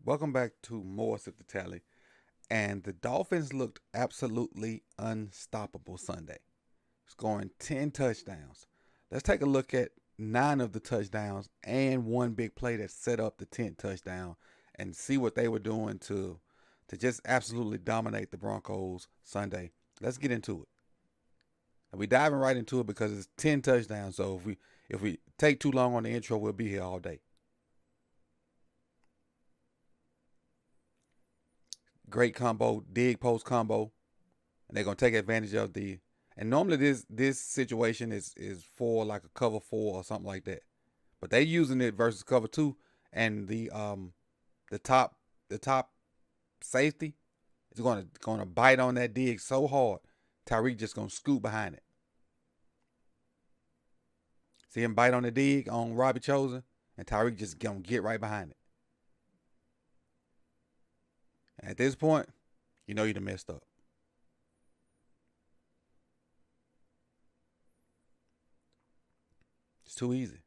Welcome back to more Sip the Tally. And the Dolphins looked absolutely unstoppable Sunday, scoring 10 touchdowns. Let's take a look at 9 of the touchdowns and one big play that set up the 10th touchdown and see what they were doing to just absolutely dominate the Broncos Sunday. Let's get into it. And we diving right into it because it's 10 touchdowns. So if we take too long on the intro, we'll be here all day. Great combo, dig post combo, and they're gonna take advantage of the. And normally this situation is for like a cover four or something like that, but they using it versus cover two, and the top the top safety is gonna bite on that dig so hard, Tyreek just gonna scoot behind it. See him bite on the dig on Robbie Chosen, and Tyreek just gonna get right behind it. And at this point, you know you done messed up. It's too easy.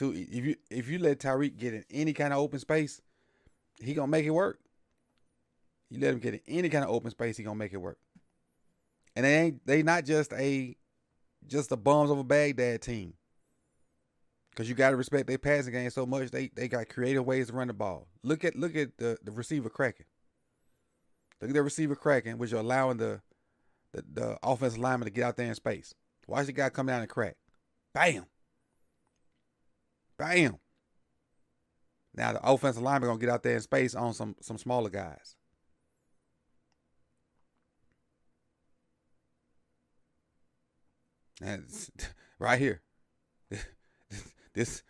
If you let Tyreek get in any kind of open space, he gonna make it work. You let him get in any kind of open space, he gonna make it work. And they not just a bums over Baghdad team. Because you got to respect their passing game so much. They got creative ways to run the ball. Look at the receiver cracking. Look at the receiver cracking, which are allowing the offensive lineman to get out there in space. Watch the guy come down and crack. Bam. Bam. Now the offensive lineman gonna get out there in space on some smaller guys. And right here. This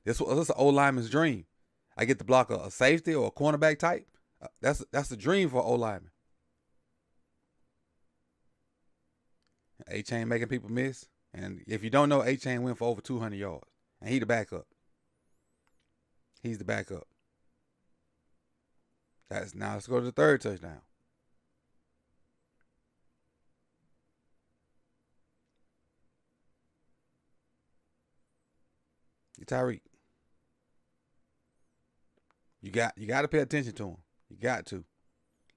this was an old lineman's dream. I get to block a safety or a cornerback type. That's the dream for old lineman. A-Chain making people miss. And if you don't know, A-Chain went for over 200 yards. And he the backup. He's the backup. Now let's go to the third touchdown. Tyreek. You got to pay attention to him. You got to.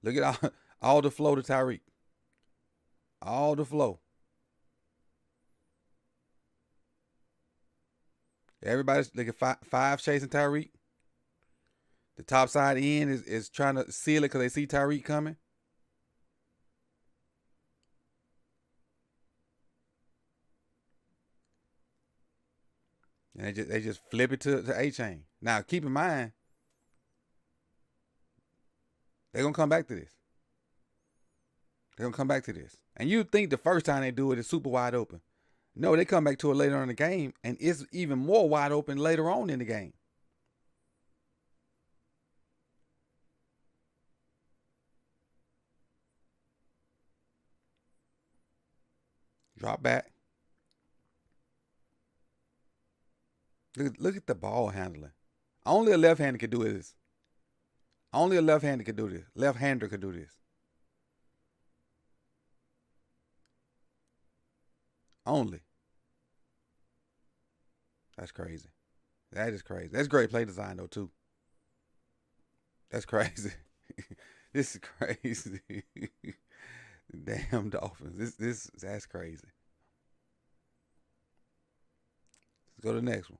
Look at all the flow to Tyreek. All the flow. Everybody's look at five chasing Tyreek. The top side end is trying to seal it because they see Tyreek coming. And they just flip it to A-Chain. Now keep in mind, they're gonna come back to this. They're gonna come back to this. And you think the first time they do it is super wide open. No, they come back to it later on in the game, and it's even more wide open later on in the game. Drop back. Look at the ball handling. Only a left-hander can do this. Only a left-hander can do this. Left-hander can do this. Only. That's crazy. That is crazy. That's great play design though too. That's crazy. This is crazy. Damn Dolphins. That's crazy. Let's go to the next one.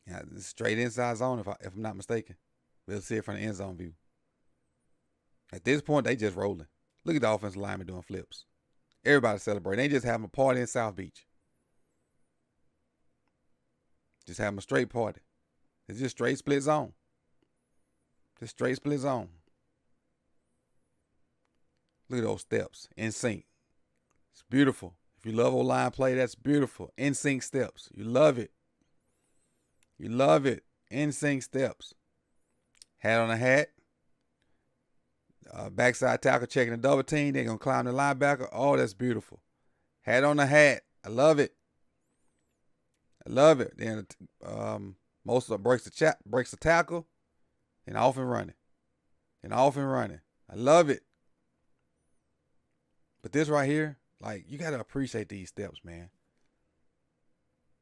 Yeah, straight inside zone if I'm not mistaken. We'll see it from the end zone view. At this point, they just rolling. Look at the offensive lineman doing flips. Everybody celebrating. They just having a party in South Beach. Just having a straight party. It's just straight split zone. Just straight split zone. Look at those steps in sync. It's beautiful. If you love old line play, that's beautiful. In sync steps. You love it. You love it. In sync steps. Hat on a hat. Backside tackle checking the double team. They're going to climb the linebacker. Oh, that's beautiful. Hat on the hat. I love it. I love it. Then most of it breaks the tackle. And off and running. And off and running. I love it. But this right here, Like, you gotta appreciate these steps, man.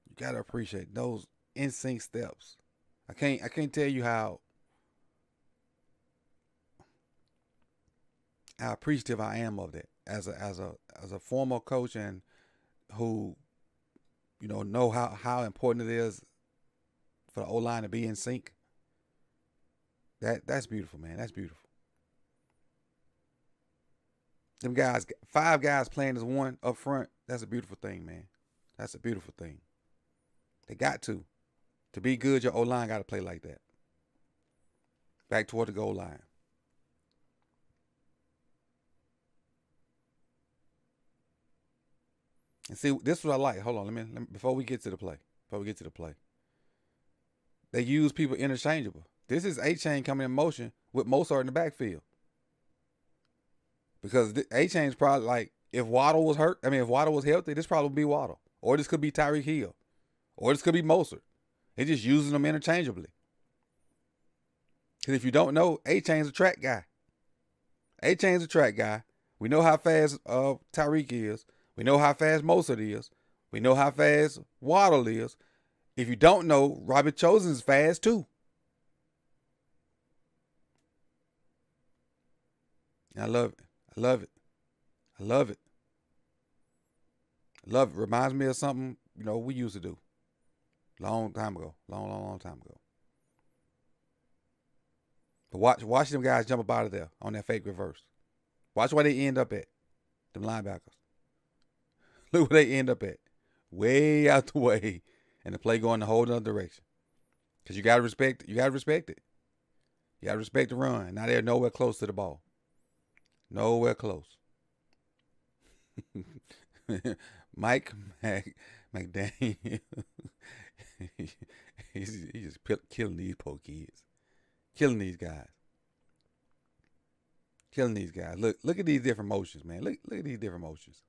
You gotta appreciate those in sync steps. I can't tell you how appreciative I am of that as a former coach and who know how important it is for the O line to be in sync. That's beautiful, man. That's beautiful. Them guys, 5 guys playing as one up front. That's a beautiful thing, man. That's a beautiful thing. They got to be good. Your O line got to play like that. Back toward the goal line. And see, this is what I like. Hold on, let me before we get to the play. They use people interchangeable. This is A-Chain coming in motion with Mozart in the backfield. Because A-Chain's probably like, if Waddle was hurt, if Waddle was healthy, this probably would be Waddle. Or this could be Tyreek Hill. Or this could be Mozart. They're just using them interchangeably. Because if you don't know, A-Chain's a track guy. A-Chain's a track guy. We know how fast Tyreek is. We know how fast Mozart is. We know how fast Waddle is. If you don't know, Robert Chosen's fast too. I love it. I love it. I love it. I love it. Reminds me of something, we used to do. Long time ago. Long time ago. But watch them guys jump up out of there on that fake reverse. Watch where they end up at. Them linebackers. Look where they end up at. Way out the way. And the play going a whole other direction. Because you gotta respect it. You gotta respect the run. Now they're nowhere close to the ball. Nowhere close. Mike McDaniel. he's just killing these poor kids. Killing these guys. Look at these different motions, man. Look at these different motions.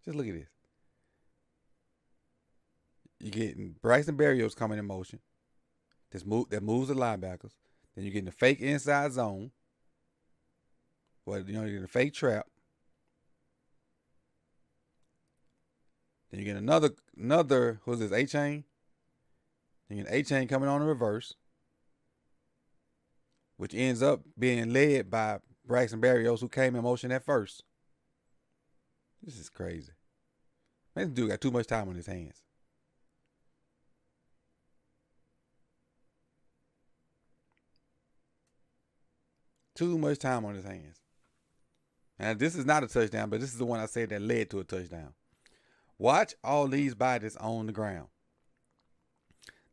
Just look at this. You're getting Bryson Berrios coming in motion. That moves the linebackers. Then you're getting the fake inside zone. Well, you're getting a fake trap. Then you get another who's this, A-Chain? You get A-Chain coming on the reverse, which ends up being led by Braxton Berrios, who came in motion at first. This is crazy. Man, this dude got too much time on his hands. Too much time on his hands. And this is not a touchdown, but this is the one I said that led to a touchdown. Watch all these bodies on the ground.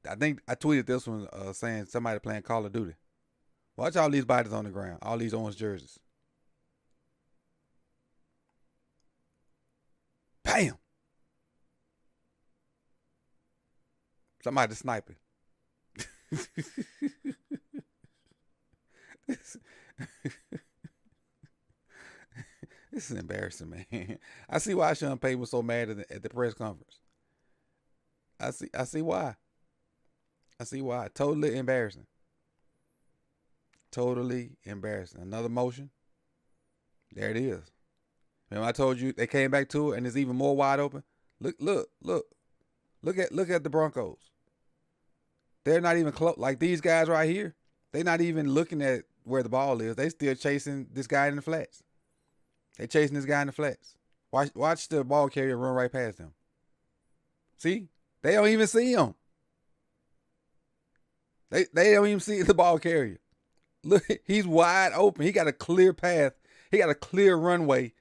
I think I tweeted this one saying somebody playing Call of Duty. Watch all these bodies on the ground. All these orange jerseys. Bam! Somebody sniping. This is embarrassing, man. I see why Sean Payton was so mad at the press conference. I see why. Totally embarrassing. Another motion. There it is. Remember I told you they came back to it and it's even more wide open? Look at the Broncos. They're not even close. Like these guys right here, they're not even looking at where the ball is. They still chasing this guy in the flats. Watch the ball carrier run right past them. See? They don't even see him. They don't even see the ball carrier. Look, he's wide open. He got a clear path. He got a clear runway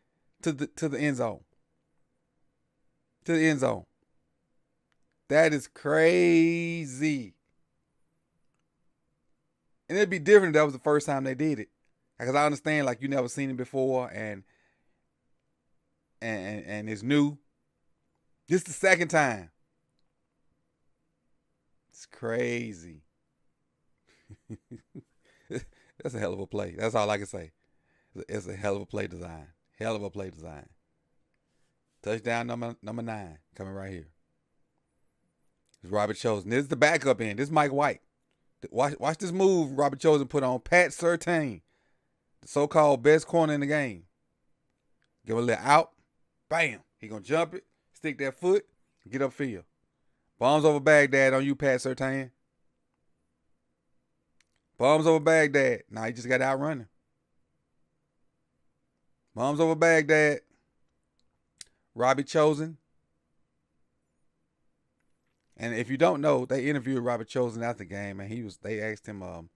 to the end zone. That is crazy. And it'd be different if that was the first time they did it. Because I understand, like, you never seen it before and it's new. This is the second time. It's crazy. That's a hell of a play. That's all I can say. It's a hell of a play design. Touchdown number 9 coming right here. It's Robert Chosen. This is the backup end. This is Mike White. Watch this move Robert Chosen put on Pat Surtain, the so-called best corner in the game. Give a little out. Bam. He gonna jump it, stick that foot, get upfield. Bombs over Baghdad on you, Pat Surtain. Bombs over Baghdad. Nah, he just got outrunning. Bombs over Baghdad. Robbie Chosen. And if you don't know, they interviewed Robert Chosen after the game, and they asked him,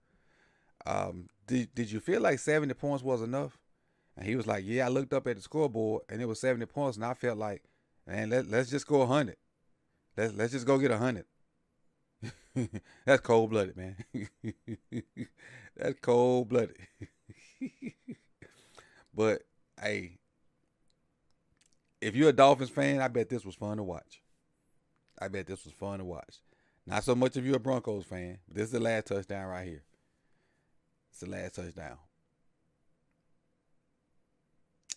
did you feel like 70 points was enough? And he was like, yeah, I looked up at the scoreboard and it was 70 points, and I felt like, man, let's just go 100. Let's just go get 100. That's cold blooded, man. That's cold blooded. But hey, if you're a Dolphins fan, I bet this was fun to watch. Not so much if you're a Broncos fan. But this is the last touchdown right here. It's the last touchdown.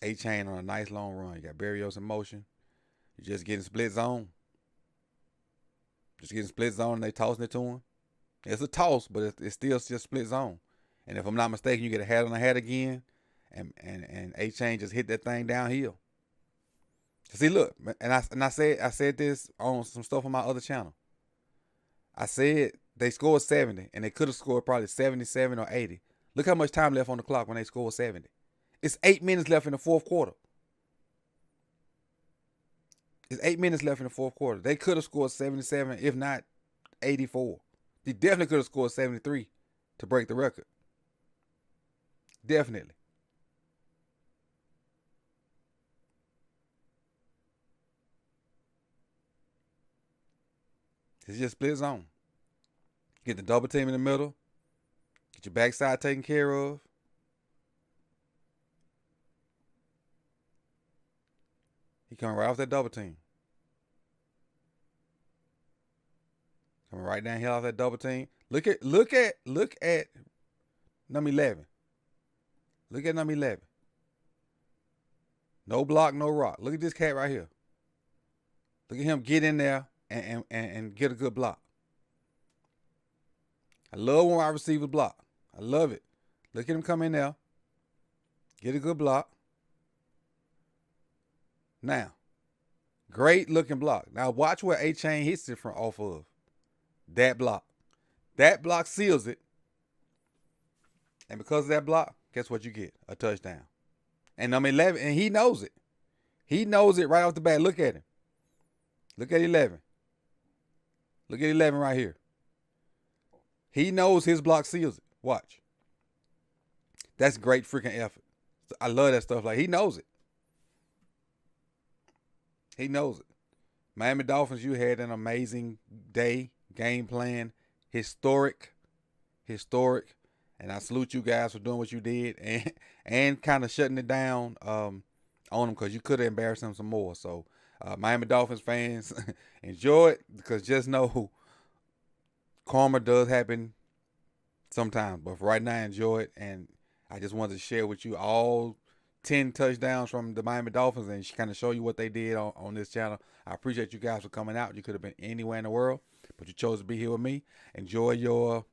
A-Chain on a nice long run. You got Berrios in motion. You're just getting split zone. And they tossing it to him. It's a toss, but it's still just split zone. And if I'm not mistaken, you get a hat on the hat again. And A-Chain just hit that thing downhill. See, look, and I said this on some stuff on my other channel. I said they scored 70, and they could have scored probably 77 or 80. Look how much time left on the clock when they scored 70. It's 8 minutes left in the fourth quarter. They could have scored 77, if not 84. They definitely could have scored 73 to break the record. Definitely. It's just split zone. Get the double team in the middle. Get your backside taken care of. He coming right off that double team. Coming right down here off that double team. Look at number 11. Look at number 11. No block, no rock. Look at this cat right here. Look at him get in there and get a good block. I love when wide receivers block. I love it. Look at him come in there. Get a good block. Now, great looking block. Now watch where A-Chain hits it from off of. That block. That block seals it. And because of that block, guess what you get? A touchdown. And number 11, and he knows it. He knows it right off the bat. Look at him. Look at 11. Look at 11 right here. He knows his block seals it. Watch. That's great freaking effort. I love that stuff. Like, he knows it. He knows it. Miami Dolphins, you had an amazing day. Game plan. Historic. And I salute you guys for doing what you did and kind of shutting it down on them, because you could have embarrassed them some more. So, Miami Dolphins fans, enjoy it, because just know karma does happen sometimes. But for right now, enjoy it. And I just wanted to share with you all 10 touchdowns from the Miami Dolphins and kind of show you what they did on this channel. I appreciate you guys for coming out. You could have been anywhere in the world, but you chose to be here with me. Enjoy your,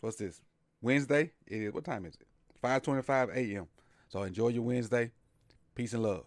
what's this, Wednesday? What time is it? 5:25 a.m. So enjoy your Wednesday. Peace and love.